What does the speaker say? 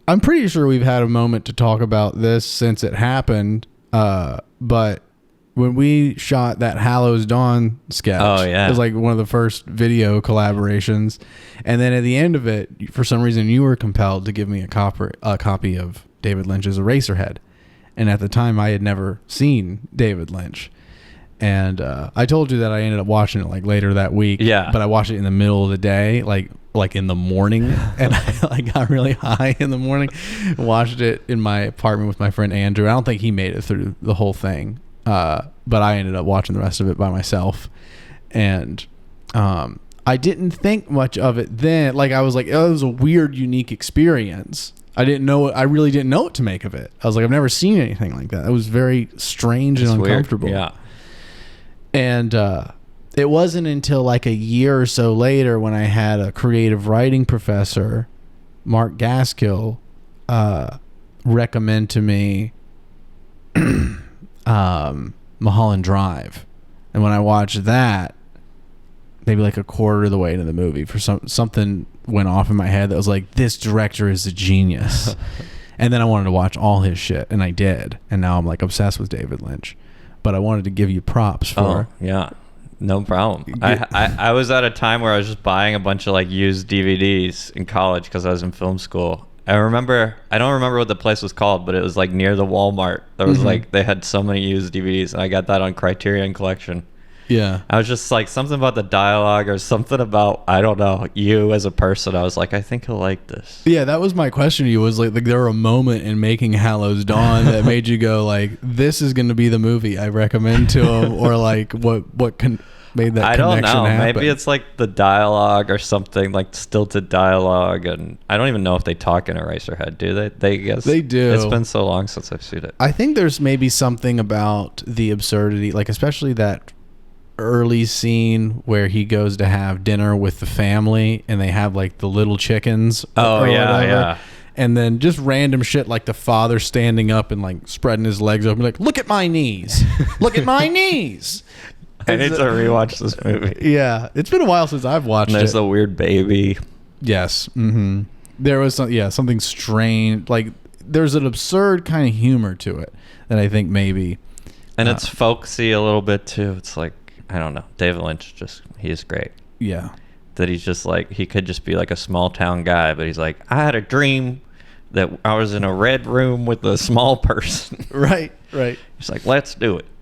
I'm pretty sure we've had a moment to talk about this since it happened. But when we shot that Hallows Dawn sketch, it was like one of the first video collaborations. And then at the end of it, for some reason, you were compelled to give me a copy of David Lynch's Eraserhead. And at the time, I had never seen David Lynch. And I told you that I ended up watching it like later that week. Yeah. But I watched it in the middle of the day, like in the morning. And I got really high in the morning. Watched it in my apartment with my friend Andrew. I don't think he made it through the whole thing. But I ended up watching the rest of it by myself. And I didn't think much of it then. Like, I was like, oh, it was a weird, unique experience. I really didn't know what to make of it. I was like, I've never seen anything like that. It was very strange and uncomfortable. Weird. Yeah. And it wasn't until like a year or so later when I had a creative writing professor, Mark Gaskill, recommend to me Mulholland Drive. And when I watched that, maybe like a quarter of the way into the movie, for something went off in my head that was like, this director is a genius. And then I wanted to watch all his shit, and I did. And now I'm like obsessed with David Lynch. But I wanted to give you props for... Oh, yeah. No problem. I was at a time where I was just buying a bunch of like used DVDs in college because I was in film school. I don't remember what the place was called, but it was like near the Walmart. There was like, they had so many used DVDs, and I got that on Criterion Collection. Yeah. I was just like, something about the dialogue or something about, I don't know, you as a person. I was like, I think he'll like this. Yeah, that was my question to you, was like there were a moment in making Hallows Dawn that made you go like, this is going to be the movie I recommend to him, or like what made that connection happen? I don't know. Maybe it's like the dialogue or something, like stilted dialogue, and I don't even know if they talk in Eraserhead, do they? They guess they do. It's been so long since I've seen it. I think there's maybe something about the absurdity, like especially that early scene where he goes to have dinner with the family and they have like the little chickens. Oh yeah, yeah. And then just random shit like the father standing up and like spreading his legs open, like, look at my knees, look at my knees. I need to rewatch this movie. Yeah, it's been a while since I've watched There's it. a weird baby. Yes. Mm-hmm. There was something strange. Like there's an absurd kind of humor to it that I think maybe. And it's folksy a little bit too. It's like, I don't know. David Lynch, he's great. Yeah. That he's just like, he could just be like a small town guy, but he's like, I had a dream that I was in a red room with a small person. Right. He's like, let's do it.